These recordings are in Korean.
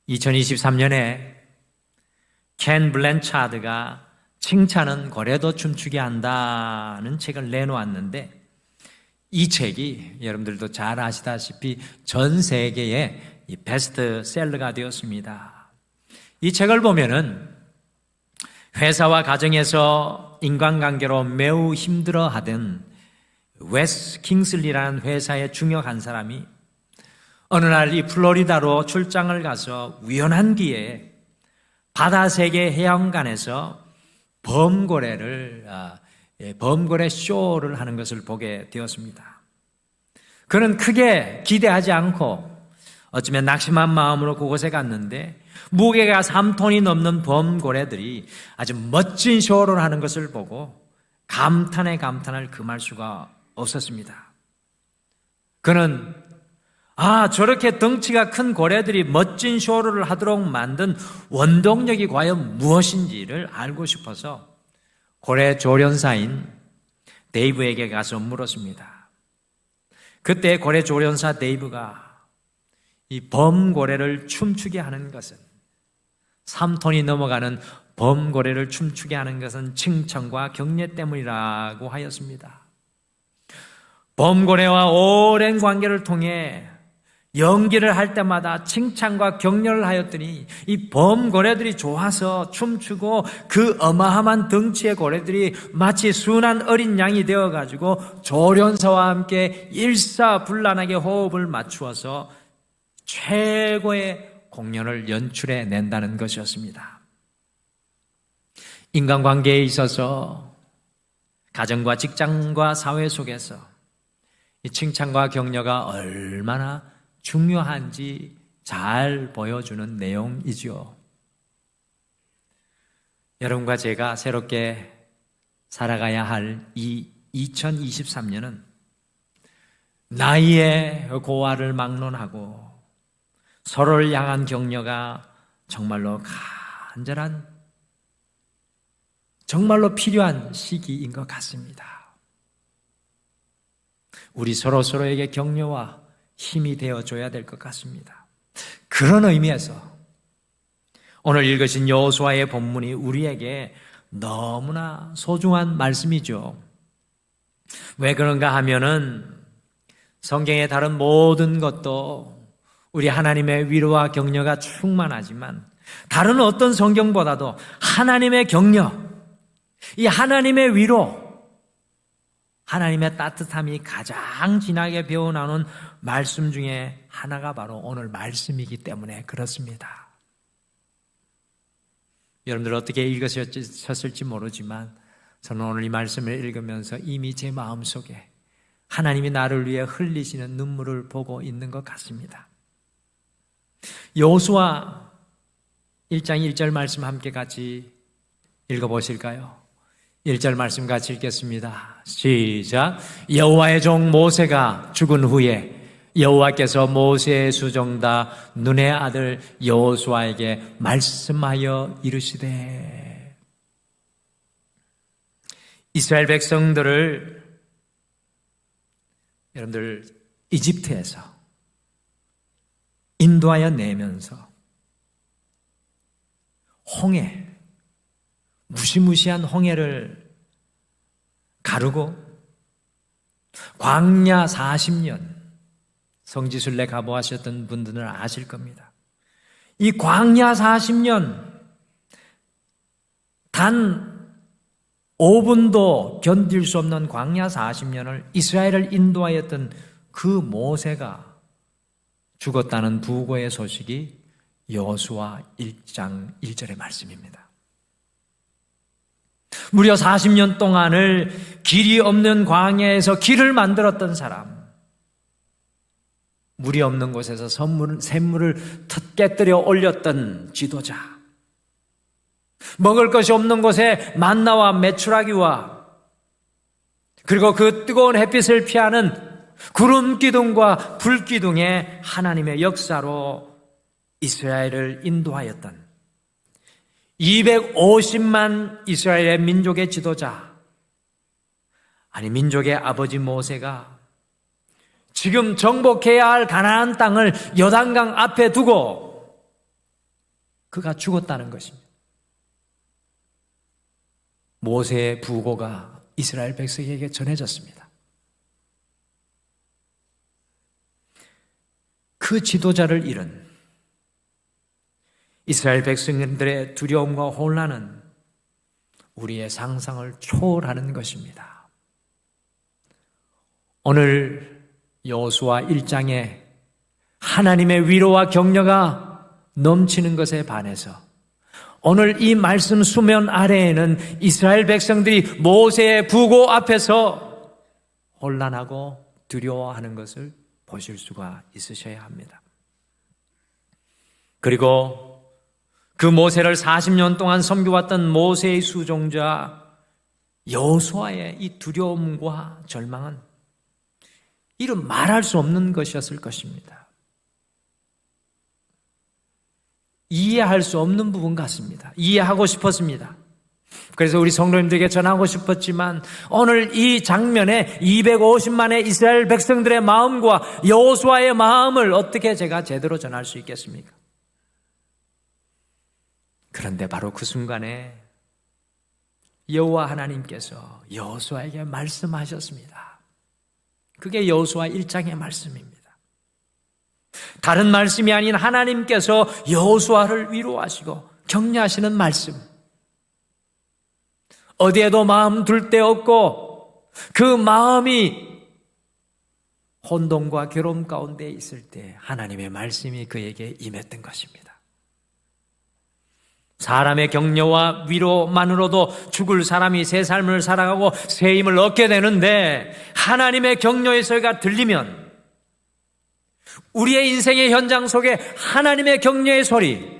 2023년에 켄 블랜차드가 칭찬은 고래도 춤추게 한다는 책을 내놓았는데, 이 책이 여러분들도 잘 아시다시피 전 세계의 베스트셀러가 되었습니다. 이 책을 보면은 회사와 가정에서 인간관계로 매우 힘들어하던 웨스 킹슬리라는 회사의 중역 한 사람이 어느 날 이 플로리다로 출장을 가서 우연한 기회에 바다세계 해안간에서 범고래 쇼를 하는 것을 보게 되었습니다. 그는 크게 기대하지 않고 어쩌면 낙심한 마음으로 그곳에 갔는데, 무게가 3톤이 넘는 범고래들이 아주 멋진 쇼를 하는 것을 보고 감탄을 금할 수가 없었습니다. 그는 저렇게 덩치가 큰 고래들이 멋진 쇼를 하도록 만든 원동력이 과연 무엇인지를 알고 싶어서 고래 조련사인 데이브에게 가서 물었습니다. 그때 고래 조련사 데이브가 이 범고래를 춤추게 하는 것은, 3톤이 넘어가는 범고래를 춤추게 하는 것은 칭찬과 격려 때문이라고 하였습니다. 범고래와 오랜 관계를 통해 연기를 할 때마다 칭찬과 격려를 하였더니 이 범고래들이 좋아서 춤추고, 그 어마어마한 덩치의 고래들이 마치 순한 어린 양이 되어가지고 조련사와 함께 일사불란하게 호흡을 맞추어서 최고의 공연을 연출해 낸다는 것이었습니다. 인간관계에 있어서 가정과 직장과 사회 속에서 이 칭찬과 격려가 얼마나 중요한지 잘 보여주는 내용이죠. 여러분과 제가 새롭게 살아가야 할 이 2023년은 나이의 고화를 막론하고 서로를 향한 격려가 정말로 간절한, 정말로 필요한 시기인 것 같습니다. 우리 서로에게 격려와 힘이 되어줘야 될 것 같습니다. 그런 의미에서 오늘 읽으신 여호수아의 본문이 우리에게 너무나 소중한 말씀이죠. 왜 그런가 하면은 성경의 다른 모든 것도 우리 하나님의 위로와 격려가 충만하지만, 다른 어떤 성경보다도 하나님의 격려, 이 하나님의 위로, 하나님의 따뜻함이 가장 진하게 배어나오는 말씀 중에 하나가 바로 오늘 말씀이기 때문에 그렇습니다. 여러분들 어떻게 읽으셨을지 모르지만 저는 오늘 이 말씀을 읽으면서 이미 제 마음속에 하나님이 나를 위해 흘리시는 눈물을 보고 있는 것 같습니다. 여호수아 1장 1절 말씀 함께 같이 읽어보실까요? 1절 말씀 같이 읽겠습니다. 시작. 여호와의 종 모세가 죽은 후에 여호와께서 모세의 수종다 눈의 아들 여호수아에게 말씀하여 이르시되, 이스라엘 백성들을 여러분들 이집트에서 인도하여 내면서 홍해, 무시무시한 홍해를 가르고 광야 40년, 성지순례 가보하셨던 분들은 아실 겁니다. 이 광야 40년 단 5분도 견딜 수 없는 광야 40년을 이스라엘을 인도하였던 그 모세가 죽었다는 부고의 소식이 여호수아 1장 1절의 말씀입니다. 무려 40년 동안을 길이 없는 광야에서 길을 만들었던 사람, 물이 없는 곳에서 샘물을 깨뜨려 올렸던 지도자, 먹을 것이 없는 곳에 만나와 메추라기와 그리고 그 뜨거운 햇빛을 피하는 구름 기둥과 불 기둥의 하나님의 역사로 이스라엘을 인도하였던 250만 이스라엘의 민족의 지도자, 아니 민족의 아버지 모세가 지금 정복해야 할 가나안 땅을 요단강 앞에 두고 그가 죽었다는 것입니다. 모세의 부고가 이스라엘 백성에게 전해졌습니다. 그 지도자를 잃은 이스라엘 백성들의 두려움과 혼란은 우리의 상상을 초월하는 것입니다. 오늘 여호수아 1장에 하나님의 위로와 격려가 넘치는 것에 반해서 오늘 이 말씀 수면 아래에는 이스라엘 백성들이 모세의 부고 앞에서 혼란하고 두려워하는 것을 보실 수가 있으셔야 합니다. 그리고 그 모세를 40년 동안 섬겨왔던 모세의 수종자 여호수아의 이 두려움과 절망은 이런 말할 수 없는 것이었을 것입니다. 이해할 수 없는 부분 같습니다. 이해하고 싶었습니다. 그래서 우리 성도님들에게 전하고 싶었지만 오늘 이 장면에 250만의 이스라엘 백성들의 마음과 여호수아의 마음을 어떻게 제가 제대로 전할 수 있겠습니까? 그런데 바로 그 순간에 여호와 하나님께서 여호수아에게 말씀하셨습니다. 그게 여호수아 1장의 말씀입니다. 다른 말씀이 아닌 하나님께서 여호수아를 위로하시고 격려하시는 말씀. 어디에도 마음 둘 데 없고 그 마음이 혼돈과 괴로움 가운데 있을 때 하나님의 말씀이 그에게 임했던 것입니다. 사람의 격려와 위로만으로도 죽을 사람이 새 삶을 살아가고 새 힘을 얻게 되는데 하나님의 격려의 소리가 들리면 우리의 인생의 현장 속에 하나님의 격려의 소리,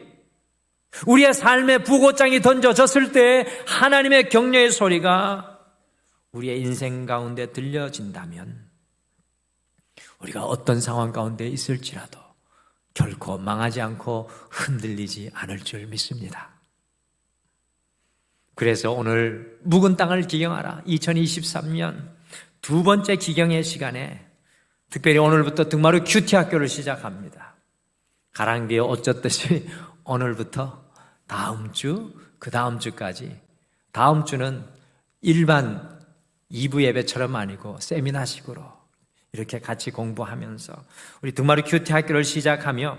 우리의 삶의 부고장이 던져졌을 때 하나님의 격려의 소리가 우리의 인생 가운데 들려진다면 우리가 어떤 상황 가운데 있을지라도 결코 망하지 않고 흔들리지 않을 줄 믿습니다. 그래서 오늘 묵은 땅을 기경하라 2023년 두 번째 기경의 시간에 특별히 오늘부터 등마루 큐티 학교를 시작합니다. 가랑비에 옷 젖듯이 오늘부터 다음 주, 그 다음 주까지, 다음 주는 일반 2부 예배처럼 아니고 세미나식으로 이렇게 같이 공부하면서 우리 등마루 큐티 학교를 시작하며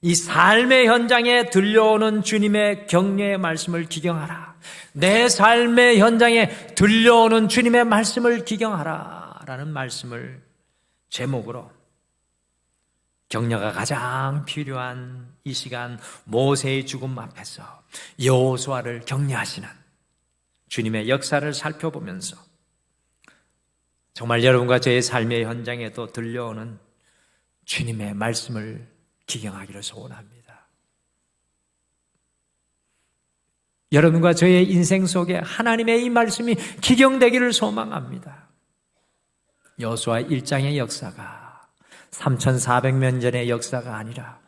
이 삶의 현장에 들려오는 주님의 격려의 말씀을 기경하라. 내 삶의 현장에 들려오는 주님의 말씀을 기경하라 라는 말씀을 제목으로 격려가 가장 필요한 이 시간 모세의 죽음 앞에서 여호수아를 격려하시는 주님의 역사를 살펴보면서 정말 여러분과 저의 삶의 현장에도 들려오는 주님의 말씀을 기경하기를 소원합니다. 여러분과 저의 인생 속에 하나님의 이 말씀이 기경되기를 소망합니다. 여호수아 1장의 역사가 3400년 전의 역사가 아니라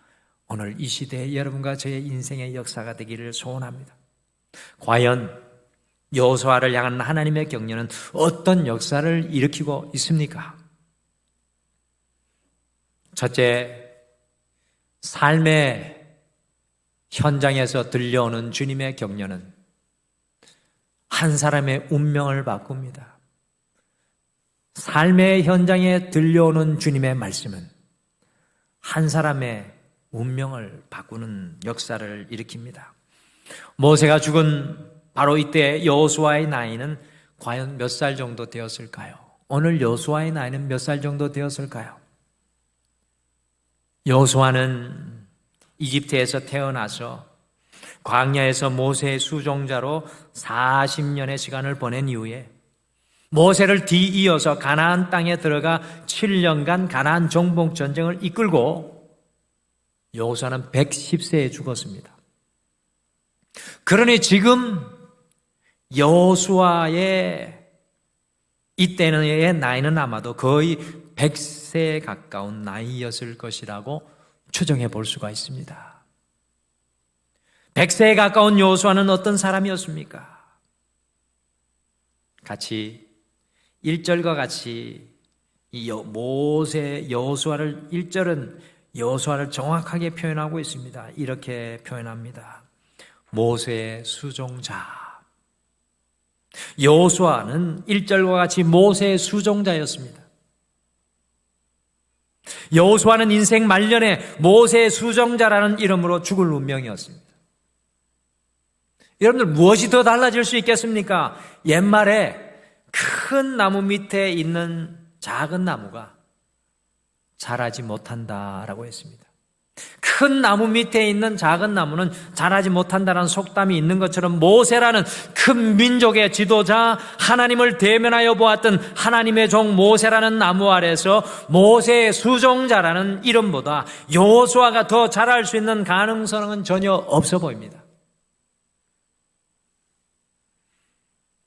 오늘 이 시대에 여러분과 저의 인생의 역사가 되기를 소원합니다. 과연 여호수아를 향한 하나님의 격려는 어떤 역사를 일으키고 있습니까? 첫째, 삶의 현장에서 들려오는 주님의 격려는 한 사람의 운명을 바꿉니다. 삶의 현장에 들려오는 주님의 말씀은 한 사람의 운명을 바꾸는 역사를 일으킵니다. 모세가 죽은 바로 이때 여호수아의 나이는 과연 몇 살 정도 되었을까요? 오늘 여호수아의 나이는 몇 살 정도 되었을까요? 여호수아는 이집트에서 태어나서 광야에서 모세의 수종자로 40년의 시간을 보낸 이후에 모세를 뒤이어서 가나안 땅에 들어가 7년간 가나안 정복 전쟁을 이끌고 여호수아는 110세에 죽었습니다. 그러니 지금 여호수아의 이때의 나이는 아마도 거의 100세에 가까운 나이였을 것이라고 추정해 볼 수가 있습니다. 100세에 가까운 여호수아는 어떤 사람이었습니까? 같이 1절과 같이 이 모세 여호수아를 1절은 여호수아를 정확하게 표현하고 있습니다. 이렇게 표현합니다. 모세의 수종자. 여호수아는 1절과 같이 모세의 수종자였습니다. 여호수아는 인생 말년에 모세의 수종자라는 이름으로 죽을 운명이었습니다. 여러분들 무엇이 더 달라질 수 있겠습니까? 옛말에 큰 나무 밑에 있는 작은 나무가 자라지 못한다라고 했습니다. 큰 나무 밑에 있는 작은 나무는 자라지 못한다는 속담이 있는 것처럼 모세라는 큰 민족의 지도자, 하나님을 대면하여 보았던 하나님의 종 모세라는 나무 아래서 모세의 수종자라는 이름보다 여호수아가 더 자랄 수 있는 가능성은 전혀 없어 보입니다.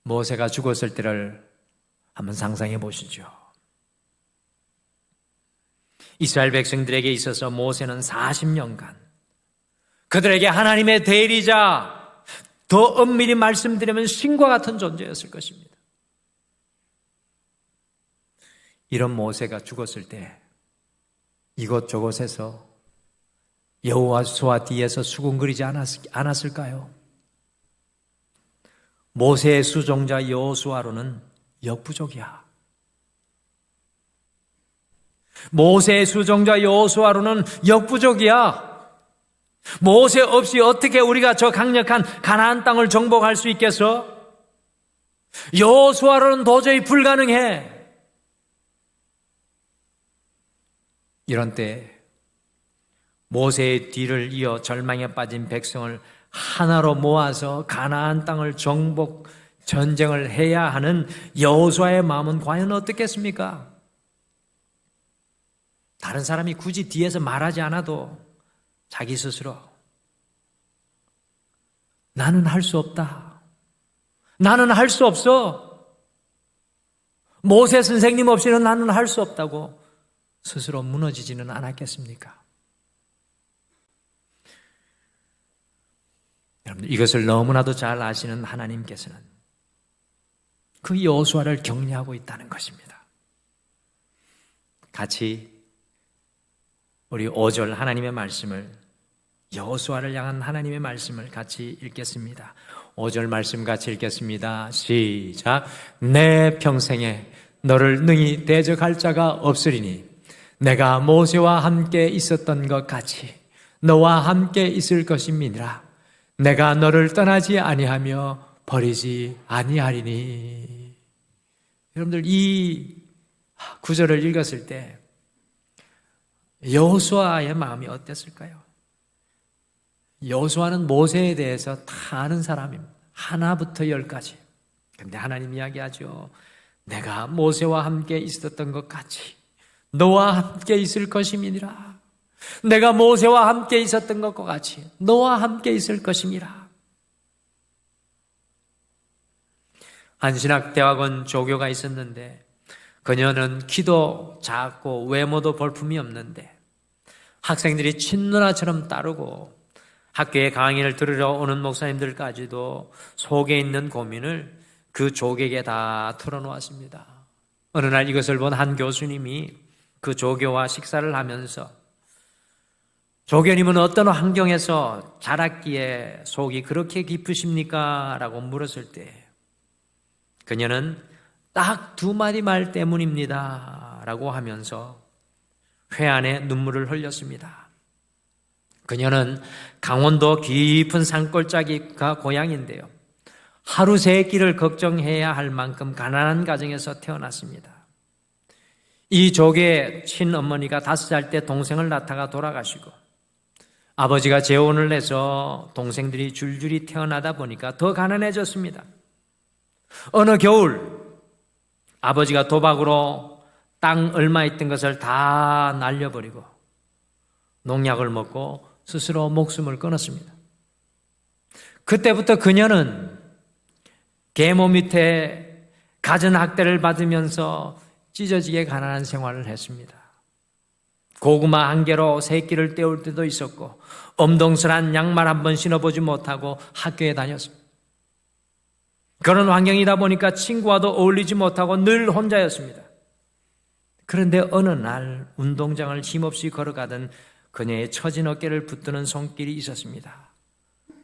모세가 죽었을 때를 한번 상상해 보시죠. 이스라엘 백성들에게 있어서 모세는 40년간 그들에게 하나님의 대리자, 더 엄밀히 말씀드리면 신과 같은 존재였을 것입니다. 이런 모세가 죽었을 때 이곳저곳에서 여호수아 뒤에서 수군거리지 않았을까요? 모세의 수종자 여호수아로는 역부족이야. 모세의 수종자 여호수아로는 역부족이야. 모세 없이 어떻게 우리가 저 강력한 가나안 땅을 정복할 수 있겠어? 여호수아로는 도저히 불가능해. 이런 때 모세의 뒤를 이어 절망에 빠진 백성을 하나로 모아서 가나안 땅을 정복 전쟁을 해야 하는 여호수아의 마음은 과연 어떻겠습니까? 다른 사람이 굳이 뒤에서 말하지 않아도 자기 스스로 나는 할 수 없다. 나는 할 수 없어. 모세 선생님 없이는 나는 할 수 없다고 스스로 무너지지는 않았겠습니까? 여러분들 이것을 너무나도 잘 아시는 하나님께서는 그 여호수아를 격려하고 있다는 것입니다. 같이 우리 5절 하나님의 말씀을, 여호수아를 향한 하나님의 말씀을 같이 읽겠습니다. 5절 말씀 같이 읽겠습니다. 시작. 내 평생에 너를 능히 대적할 자가 없으리니 내가 모세와 함께 있었던 것 같이 너와 함께 있을 것임이니라. 내가 너를 떠나지 아니하며 버리지 아니하리니. 여러분들 이 구절을 읽었을 때 여호수아의 마음이 어땠을까요? 여호수아는 모세에 대해서 다 아는 사람입니다. 하나부터 열까지. 그런데 하나님 이야기하죠. 내가 모세와 함께 있었던 것 같이 너와 함께 있을 것임이니라. 내가 모세와 함께 있었던 것과 같이 너와 함께 있을 것임이라. 한신학대학원 조교가 있었는데 그녀는 키도 작고 외모도 볼품이 없는데 학생들이 친누나처럼 따르고 학교에 강의를 들으러 오는 목사님들까지도 속에 있는 고민을 그 조교에게 다 털어놓았습니다. 어느 날 이것을 본 한 교수님이 그 조교와 식사를 하면서 조교님은 어떤 환경에서 자랐기에 속이 그렇게 깊으십니까? 라고 물었을 때 그녀는 딱 2마디 말 때문입니다 라고 하면서 회한에 눈물을 흘렸습니다. 그녀는 강원도 깊은 산골짜기가 고향인데요. 하루 세 끼를 걱정해야 할 만큼 가난한 가정에서 태어났습니다. 이 조교의 친어머니가 5살 때 동생을 낳다가 돌아가시고 아버지가 재혼을 해서 동생들이 줄줄이 태어나다 보니까 더 가난해졌습니다. 어느 겨울 아버지가 도박으로 땅 얼마 있던 것을 다 날려버리고 농약을 먹고 스스로 목숨을 끊었습니다. 그때부터 그녀는 계모 밑에 갖은 학대를 받으면서 찢어지게 가난한 생활을 했습니다. 고구마 한 개로 세 끼를 때울 때도 있었고 엄동설한 양말 한 번 신어보지 못하고 학교에 다녔습니다. 그런 환경이다 보니까 친구와도 어울리지 못하고 늘 혼자였습니다. 그런데 어느 날 운동장을 힘없이 걸어가던 그녀의 처진 어깨를 붙드는 손길이 있었습니다.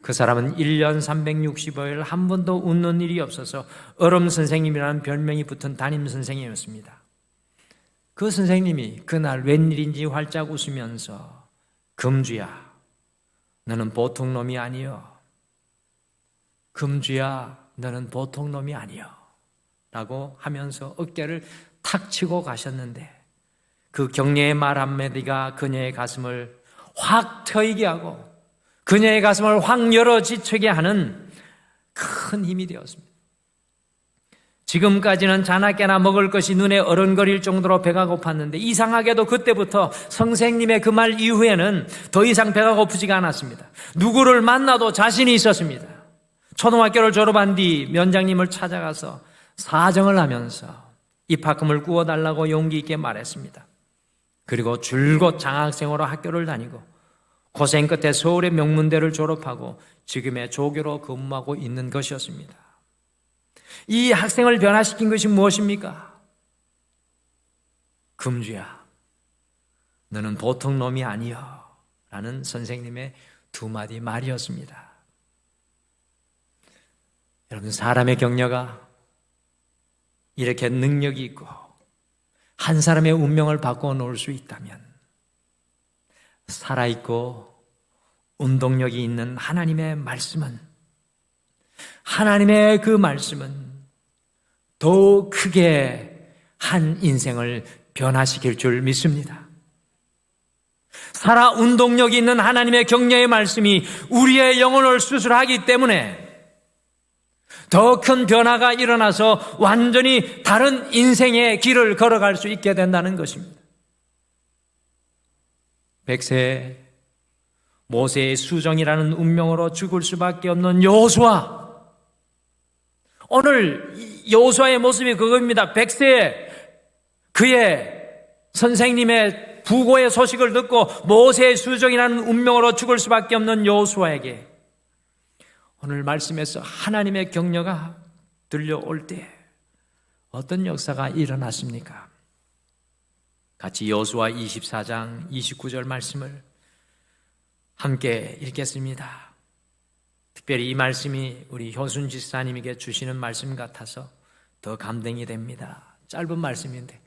그 사람은 1년 365일 한 번도 웃는 일이 없어서 얼음 선생님이라는 별명이 붙은 담임 선생님이었습니다. 그 선생님이 그날 웬일인지 활짝 웃으면서 금주야, 너는 보통 놈이 아니여. 금주야, 너는 보통 놈이 아니여. 라고 하면서 어깨를 탁 치고 가셨는데 그 격려의 말 한마디가 그녀의 가슴을 확 트이게 하고 그녀의 가슴을 확 열어지치게 하는 큰 힘이 되었습니다. 지금까지는 자나깨나 먹을 것이 눈에 어른거릴 정도로 배가 고팠는데 이상하게도 그때부터 선생님의 그 말 이후에는 더 이상 배가 고프지가 않았습니다. 누구를 만나도 자신이 있었습니다. 초등학교를 졸업한 뒤 면장님을 찾아가서 사정을 하면서 입학금을 구워달라고 용기 있게 말했습니다. 그리고 줄곧 장학생으로 학교를 다니고 고생 끝에 서울의 명문대를 졸업하고 지금의 조교로 근무하고 있는 것이었습니다. 이 학생을 변화시킨 것이 무엇입니까? 금주야, 너는 보통 놈이 아니여 라는 선생님의 두 마디 말이었습니다. 여러분, 사람의 격려가 이렇게 능력이 있고 한 사람의 운명을 바꿔 놓을 수 있다면 살아있고 운동력이 있는 하나님의 말씀은 하나님의 그 말씀은 더 크게 한 인생을 변화시킬 줄 믿습니다. 살아 운동력이 있는 하나님의 격려의 말씀이 우리의 영혼을 수술하기 때문에 더 큰 변화가 일어나서 완전히 다른 인생의 길을 걸어갈 수 있게 된다는 것입니다. 백세 모세의 수정이라는 운명으로 죽을 수밖에 없는 여호수아, 오늘 여호수아의 모습이 그겁니다. 백세 그의 선생님의 부고의 소식을 듣고 모세의 수정이라는 운명으로 죽을 수밖에 없는 여호수아에게 오늘 말씀에서 하나님의 격려가 들려올 때 어떤 역사가 일어났습니까? 같이 여호수아 24장 29절 말씀을 함께 읽겠습니다. 특별히 이 말씀이 우리 효순 지사님에게 주시는 말씀 같아서 더 감동이 됩니다. 짧은 말씀인데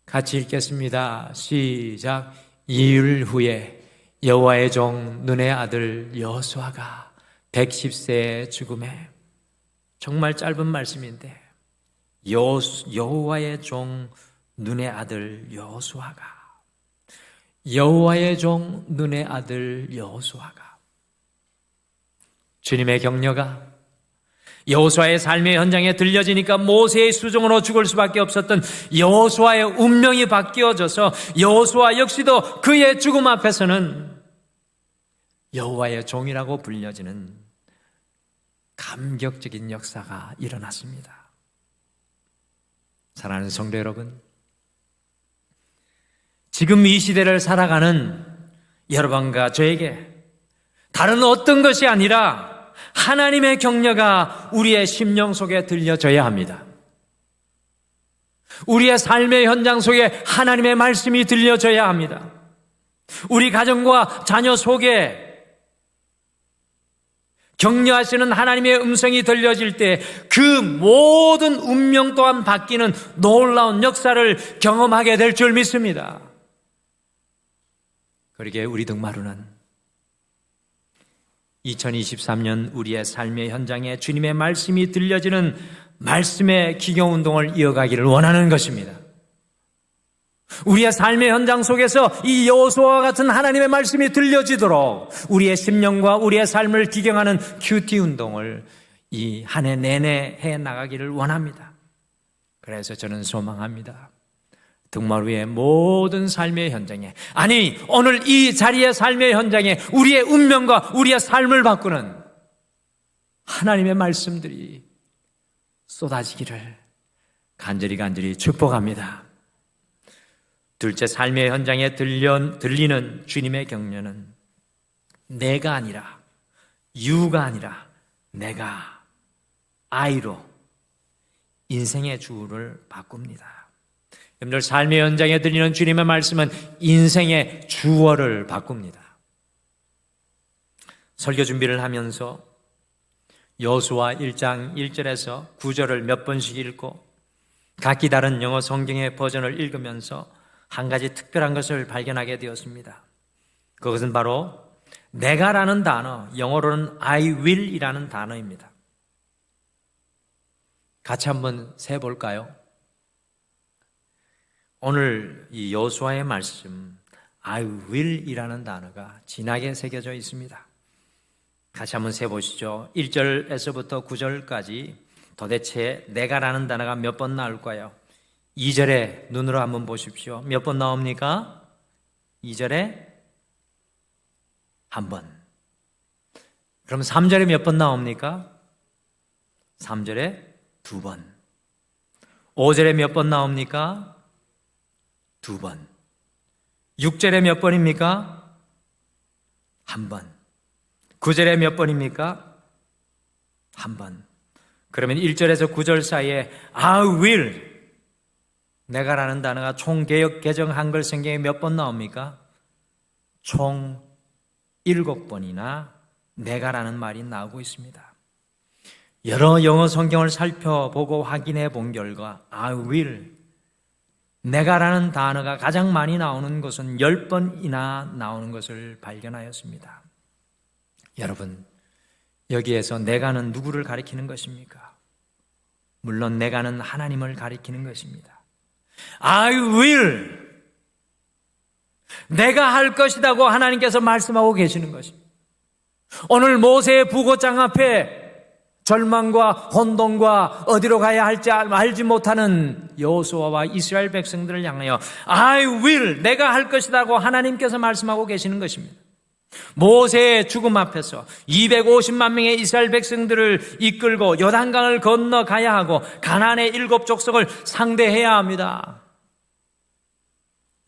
같이 읽겠습니다. 시작. 2일 후에 여호와의 종 눈의 아들 여호수아가 110세의 죽음에, 정말 짧은 말씀인데 여호와의 종 눈의 아들 여호수아가, 여호와의 종 눈의 아들 여호수아가, 주님의 격려가 여호수아의 삶의 현장에 들려지니까 모세의 수종으로 죽을 수밖에 없었던 여호수아의 운명이 바뀌어져서 여호수아 역시도 그의 죽음 앞에서는 여호와의 종이라고 불려지는 감격적인 역사가 일어났습니다. 사랑하는 성도 여러분, 지금 이 시대를 살아가는 여러분과 저에게 다른 어떤 것이 아니라 하나님의 격려가 우리의 심령 속에 들려져야 합니다. 우리의 삶의 현장 속에 하나님의 말씀이 들려져야 합니다. 우리 가정과 자녀 속에 격려하시는 하나님의 음성이 들려질 때 그 모든 운명 또한 바뀌는 놀라운 역사를 경험하게 될 줄 믿습니다. 그러기에 우리 등마루는 2023년 우리의 삶의 현장에 주님의 말씀이 들려지는 말씀의 기경운동을 이어가기를 원하는 것입니다. 우리의 삶의 현장 속에서 이 여호수아와 같은 하나님의 말씀이 들려지도록 우리의 심령과 우리의 삶을 기경하는 큐티 운동을 이 한 해 내내 해 나가기를 원합니다. 그래서 저는 소망합니다. 등마루의 모든 삶의 현장에, 아니 오늘 이 자리의 삶의 현장에 우리의 운명과 우리의 삶을 바꾸는 하나님의 말씀들이 쏟아지기를 간절히 축복합니다. 둘째, 삶의 현장에 들리는 주님의 격려는 내가 아니라, 유가 아니라 내가 아이로 인생의 주를 바꿉니다. 여러분들, 삶의 현장에 들리는 주님의 말씀은 인생의 주어를 바꿉니다. 설교 준비를 하면서 여호수아 1장 1절에서 9절을 몇 번씩 읽고 각기 다른 영어 성경의 버전을 읽으면서 한 가지 특별한 것을 발견하게 되었습니다. 그것은 바로 내가라는 단어, 영어로는 I will 이라는 단어입니다. 같이 한번 세볼까요? 오늘 이 여호수아의 말씀 I will 이라는 단어가 진하게 새겨져 있습니다. 같이 한번 세보시죠. 1절에서부터 9절까지 도대체 내가라는 단어가 몇 번 나올까요? 2절에 눈으로 한번 보십시오. 몇 번 나옵니까? 2절에 한 번. 그럼 3절에 몇 번 나옵니까? 3절에 두 번. 5절에 몇 번 나옵니까? 두 번. 6절에 몇 번입니까? 한 번. 9절에 몇 번입니까? 한 번. 그러면 1절에서 9절 사이에 I will, 내가라는 단어가 총 개역 개정 한글 성경에 몇 번 나옵니까? 총 7번이나 내가라는 말이 나오고 있습니다. 여러 영어 성경을 살펴보고 확인해 본 결과 I will, 내가라는 단어가 가장 많이 나오는 것은 10번이나 나오는 것을 발견하였습니다. 여러분, 여기에서 내가는 누구를 가리키는 것입니까? 물론 내가는 하나님을 가리키는 것입니다. I will, 내가 할 것이라고 하나님께서 말씀하고 계시는 것입니다. 오늘 모세의 부고장 앞에 절망과 혼돈과 어디로 가야 할지 알지 못하는 여호수아와 이스라엘 백성들을 향하여 I will, 내가 할 것이라고 하나님께서 말씀하고 계시는 것입니다. 모세의 죽음 앞에서 250만 명의 이스라엘 백성들을 이끌고 요단강을 건너가야 하고 가나안의 7 족속을 상대해야 합니다.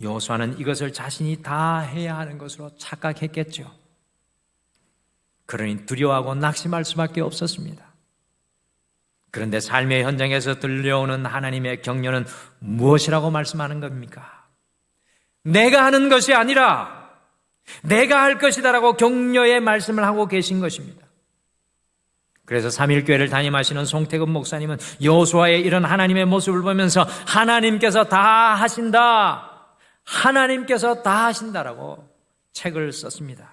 여호수아는 이것을 자신이 다 해야 하는 것으로 착각했겠죠. 그러니 두려워하고 낙심할 수밖에 없었습니다. 그런데 삶의 현장에서 들려오는 하나님의 격려는 무엇이라고 말씀하는 겁니까? 내가 하는 것이 아니라 내가 할 것이다라고 격려의 말씀을 하고 계신 것입니다. 그래서 3.1교회를 담임하시는 송태근 목사님은 여호수아의 이런 하나님의 모습을 보면서 하나님께서 다 하신다, 하나님께서 다 하신다라고 책을 썼습니다.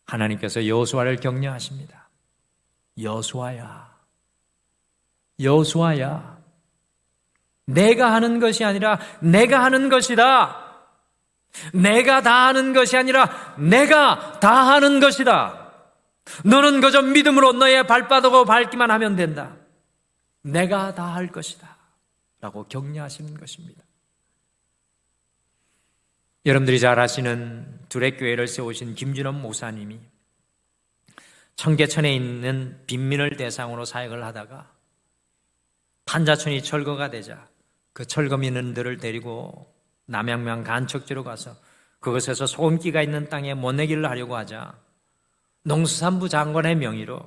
하나님께서 여호수아를 격려하십니다. 여호수아야, 여호수아야, 내가 하는 것이 아니라 내가 하는 것이다. 내가 다 하는 것이 아니라 내가 다 하는 것이다. 너는 그저 믿음으로 너의 발바닥을 밟기만 하면 된다. 내가 다 할 것이다 라고 격려하시는 것입니다. 여러분들이 잘 아시는 두레교회를 세우신 김준원 목사님이 청계천에 있는 빈민을 대상으로 사역을 하다가 판자촌이 철거가 되자 그 철거민들을 데리고 남양면 간척지로 가서 그것에서 소금기가 있는 땅에 모내기를 하려고 하자 농수산부 장관의 명의로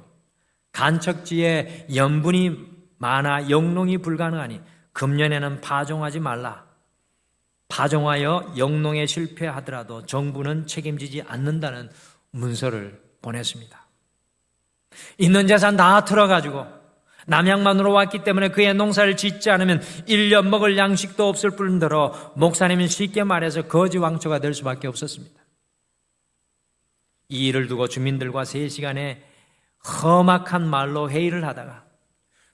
간척지에 염분이 많아 영농이 불가능하니 금년에는 파종하지 말라. 파종하여 영농에 실패하더라도 정부는 책임지지 않는다는 문서를 보냈습니다. 있는 재산 다 털어가지고 남양만으로 왔기 때문에 그의 농사를 짓지 않으면 1년 먹을 양식도 없을 뿐더러 목사님은 쉽게 말해서 거지왕초가 될 수밖에 없었습니다. 이 일을 두고 주민들과 3시간의 험악한 말로 회의를 하다가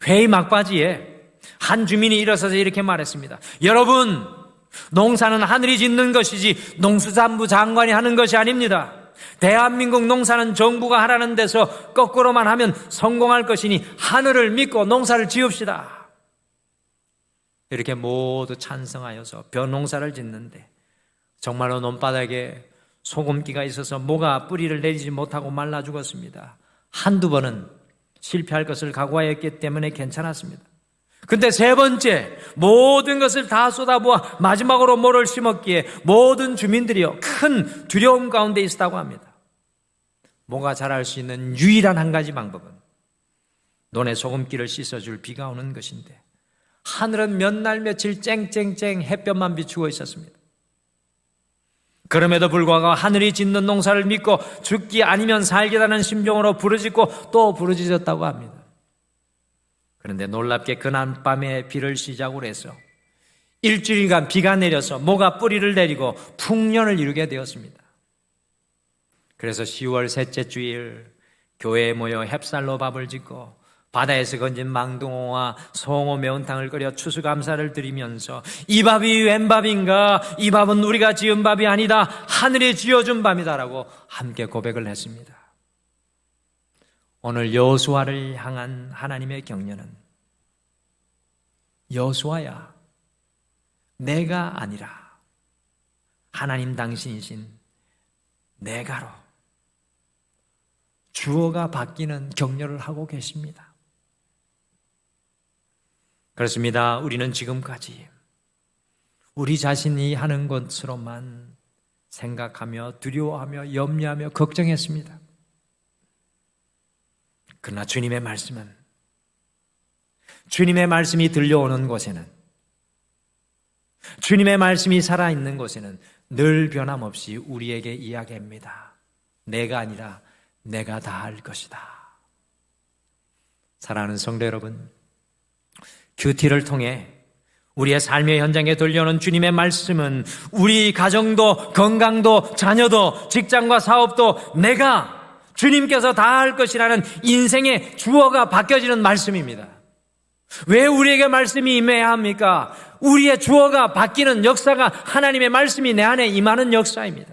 회의 막바지에 한 주민이 일어서서 이렇게 말했습니다. 여러분, 농사는 하늘이 짓는 것이지 농수산부 장관이 하는 것이 아닙니다. 대한민국 농사는 정부가 하라는 데서 거꾸로만 하면 성공할 것이니 하늘을 믿고 농사를 지읍시다. 이렇게 모두 찬성하여서 벼농사를 짓는데 정말로 논바닥에 소금기가 있어서 모가 뿌리를 내리지 못하고 말라 죽었습니다. 한두 번은 실패할 것을 각오하였기 때문에 괜찮았습니다. 근데 3번째, 모든 것을 다 쏟아부어 마지막으로 모를 심었기에 모든 주민들이요 큰 두려움 가운데 있었다고 합니다. 모가 자랄 수 있는 유일한 한 가지 방법은 논의 소금기를 씻어줄 비가 오는 것인데 하늘은 몇 날 며칠 쨍쨍쨍 햇볕만 비추고 있었습니다. 그럼에도 불구하고 하늘이 짓는 농사를 믿고 죽기 아니면 살기라는 심정으로 부르짖고 또 부르짖었다고 합니다. 그런데 놀랍게 그날밤에 비를 시작으로 해서 일주일간 비가 내려서 모가 뿌리를 내리고 풍년을 이루게 되었습니다. 그래서 10월 셋째 주일 교회에 모여 햅쌀로 밥을 짓고 바다에서 건진 망둥어와 송어 매운탕을 끓여 추수감사를 드리면서 이 밥이 웬 밥인가? 이 밥은 우리가 지은 밥이 아니다. 하늘이 지어준 밥이다라고 함께 고백을 했습니다. 오늘 여호수아를 향한 하나님의 격려는 여호수아야, 내가 아니라 하나님 당신이신 내가로 주어가 바뀌는 격려를 하고 계십니다. 그렇습니다. 우리는 지금까지 우리 자신이 하는 것으로만 생각하며 두려워하며 염려하며 걱정했습니다. 그러나 주님의 말씀은, 주님의 말씀이 들려오는 곳에는, 주님의 말씀이 살아있는 곳에는 늘 변함없이 우리에게 이야기합니다. 내가 아니라 내가 다 할 것이다. 사랑하는 성도 여러분, 큐티를 통해 우리의 삶의 현장에 들려오는 주님의 말씀은 우리 가정도 건강도 자녀도 직장과 사업도 내가 주님께서 다 할 것이라는 인생의 주어가 바뀌어지는 말씀입니다. 왜 우리에게 말씀이 임해야 합니까? 우리의 주어가 바뀌는 역사가 하나님의 말씀이 내 안에 임하는 역사입니다.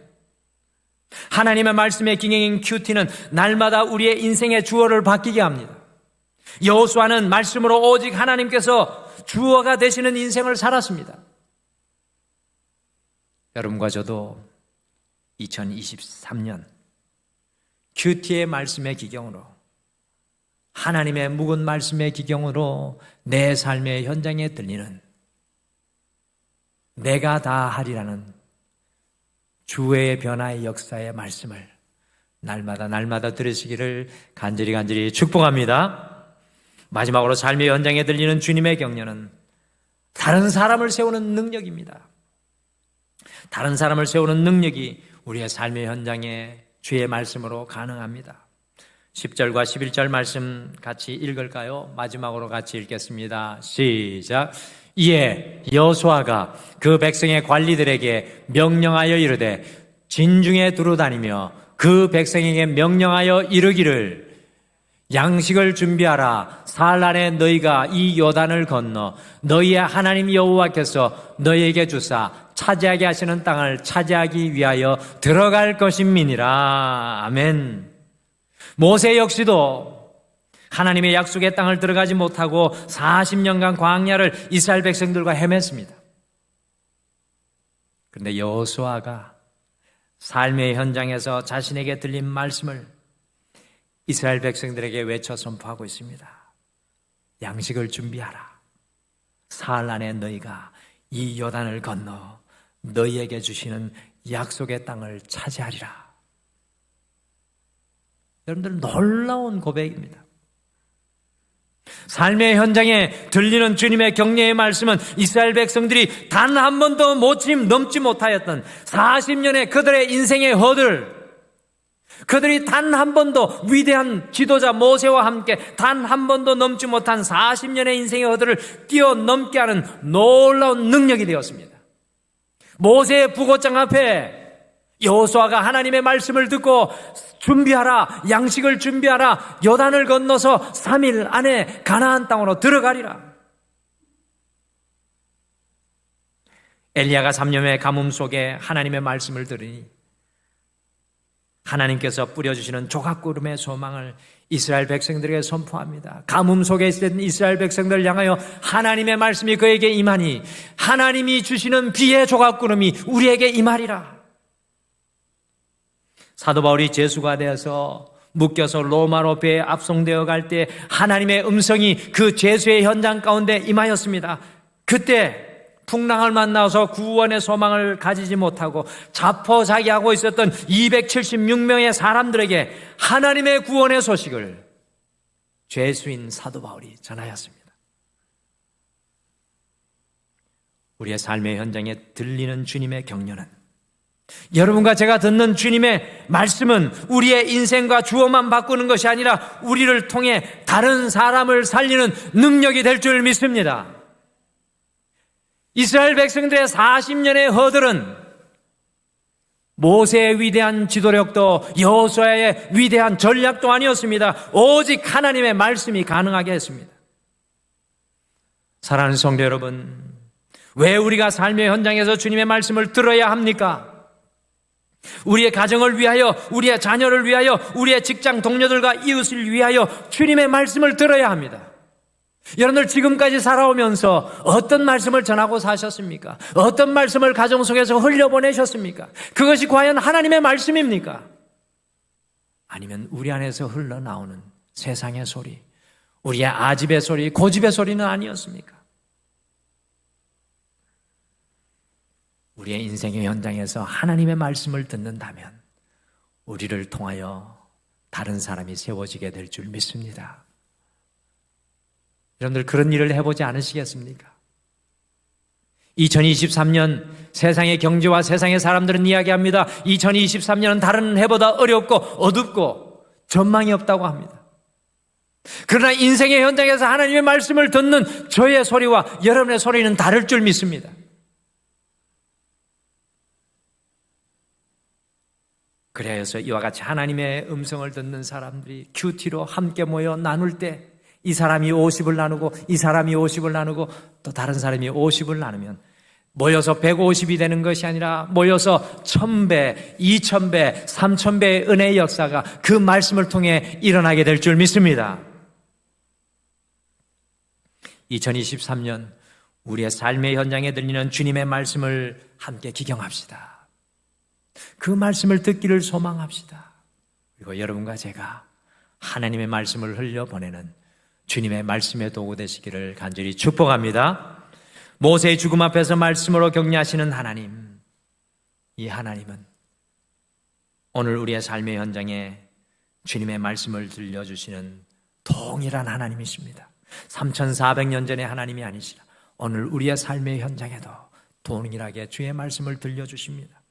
하나님의 말씀의 기행인 큐티는 날마다 우리의 인생의 주어를 바뀌게 합니다. 여호수아는 말씀으로 오직 하나님께서 주어가 되시는 인생을 살았습니다. 여러분과 저도 2023년 큐티의 말씀의 기경으로, 하나님의 묵은 말씀의 기경으로 내 삶의 현장에 들리는 내가 다 하리라는 주의 변화의 역사의 말씀을 날마다 들으시기를 간절히 축복합니다. 마지막으로 삶의 현장에 들리는 주님의 격려는 다른 사람을 세우는 능력입니다. 다른 사람을 세우는 능력이 우리의 삶의 현장에 주의 말씀으로 가능합니다. 10절과 11절 말씀 같이 읽을까요? 마지막으로 같이 읽겠습니다. 시작. 이에 여호수아가 그 백성의 관리들에게 명령하여 이르되 진중에 두루다니며 그 백성에게 명령하여 이르기를 양식을 준비하라. 사흘 안에 너희가 이 요단을 건너 너희의 하나님 여호와께서 너희에게 주사 차지하게 하시는 땅을 차지하기 위하여 들어갈 것임이니라. 아멘. 모세 역시도 하나님의 약속의 땅을 들어가지 못하고 40년간 광야를 이스라엘 백성들과 헤맸습니다. 그런데 여호수아가 삶의 현장에서 자신에게 들린 말씀을 이스라엘 백성들에게 외쳐 선포하고 있습니다. 양식을 준비하라. 사흘 안에 너희가 이 요단을 건너 너희에게 주시는 약속의 땅을 차지하리라. 여러분들, 놀라운 고백입니다. 삶의 현장에 들리는 주님의 격려의 말씀은 이스라엘 백성들이 단 한 번도 넘지 못하였던 40년의 그들의 인생의 허들, 그들이 단 한 번도 위대한 지도자 모세와 함께 단 한 번도 넘지 못한 40년의 인생의 허들을 뛰어넘게 하는 놀라운 능력이 되었습니다. 모세의 부고장 앞에 여호수아가 하나님의 말씀을 듣고 준비하라, 양식을 준비하라, 요단을 건너서 3일 안에 가나안 땅으로 들어가리라. 엘리야가 3년의 가뭄 속에 하나님의 말씀을 들으니 하나님께서 뿌려주시는 조각구름의 소망을 이스라엘 백성들에게 선포합니다. 가뭄 속에 있던 이스라엘 백성들을 향하여 하나님의 말씀이 그에게 임하니 하나님이 주시는 비의 조각구름이 우리에게 임하리라. 사도 바울이 제수가 되어서 묶여서 로마로 배에 압송되어 갈 때 하나님의 음성이 그 제수의 현장 가운데 임하였습니다. 그때 풍랑을 만나서 구원의 소망을 가지지 못하고 자포자기하고 있었던 276명의 사람들에게 하나님의 구원의 소식을 죄수인 사도 바울이 전하였습니다. 우리의 삶의 현장에 들리는 주님의 격려는 여러분과 제가 듣는 주님의 말씀은 우리의 인생과 주어만 바꾸는 것이 아니라 우리를 통해 다른 사람을 살리는 능력이 될 줄 믿습니다. 이스라엘 백성들의 40년의 허들은 모세의 위대한 지도력도 여호수아의 위대한 전략도 아니었습니다. 오직 하나님의 말씀이 가능하게 했습니다. 사랑하는 성도 여러분, 왜 우리가 삶의 현장에서 주님의 말씀을 들어야 합니까? 우리의 가정을 위하여, 우리의 자녀를 위하여, 우리의 직장 동료들과 이웃을 위하여 주님의 말씀을 들어야 합니다. 여러분들 지금까지 살아오면서 어떤 말씀을 전하고 사셨습니까? 어떤 말씀을 가정 속에서 흘려보내셨습니까? 그것이 과연 하나님의 말씀입니까? 아니면 우리 안에서 흘러나오는 세상의 소리, 우리의 아집의 소리, 고집의 소리는 아니었습니까? 우리의 인생의 현장에서 하나님의 말씀을 듣는다면 우리를 통하여 다른 사람이 세워지게 될 줄 믿습니다. 여러분들 그런 일을 해보지 않으시겠습니까? 2023년 세상의 경제와 세상의 사람들은 이야기합니다. 2023년은 다른 해보다 어렵고 어둡고 전망이 없다고 합니다. 그러나 인생의 현장에서 하나님의 말씀을 듣는 저의 소리와 여러분의 소리는 다를 줄 믿습니다. 그래서 이와 같이 하나님의 음성을 듣는 사람들이 큐티로 함께 모여 나눌 때 이 사람이 50을 나누고 이 사람이 50을 나누고 또 다른 사람이 50을 나누면 모여서 150이 되는 것이 아니라 모여서 1000배, 2000배, 3000배의 은혜의 역사가 그 말씀을 통해 일어나게 될 줄 믿습니다. 2023년 우리의 삶의 현장에 들리는 주님의 말씀을 함께 기경합시다. 그 말씀을 듣기를 소망합시다. 그리고 여러분과 제가 하나님의 말씀을 흘려보내는 주님의 말씀의 도구 되시기를 간절히 축복합니다. 모세의 죽음 앞에서 말씀으로 격려하시는 하나님, 이 하나님은 오늘 우리의 삶의 현장에 주님의 말씀을 들려주시는 동일한 하나님이십니다. 3400년 전의 하나님이 아니시라 오늘 우리의 삶의 현장에도 동일하게 주의 말씀을 들려주십니다.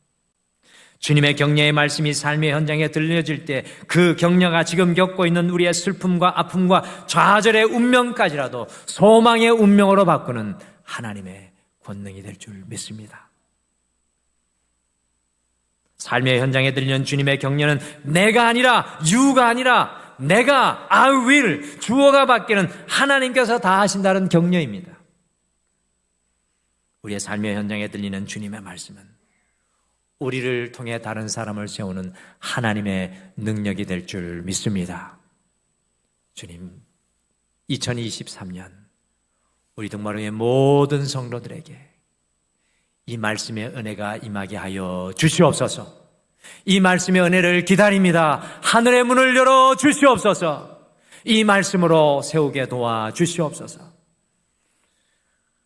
주님의 격려의 말씀이 삶의 현장에 들려질 때 그 격려가 지금 겪고 있는 우리의 슬픔과 아픔과 좌절의 운명까지라도 소망의 운명으로 바꾸는 하나님의 권능이 될 줄 믿습니다. 삶의 현장에 들리는 주님의 격려는 내가 아니라 you가 아니라 내가 I will 주어가 바뀌는 하나님께서 다 하신다는 격려입니다. 우리의 삶의 현장에 들리는 주님의 말씀은 우리를 통해 다른 사람을 세우는 하나님의 능력이 될 줄 믿습니다. 주님, 2023년 우리 동마루의 모든 성도들에게 이 말씀의 은혜가 임하게 하여 주시옵소서. 이 말씀의 은혜를 기다립니다. 하늘의 문을 열어 주시옵소서. 이 말씀으로 세우게 도와 주시옵소서.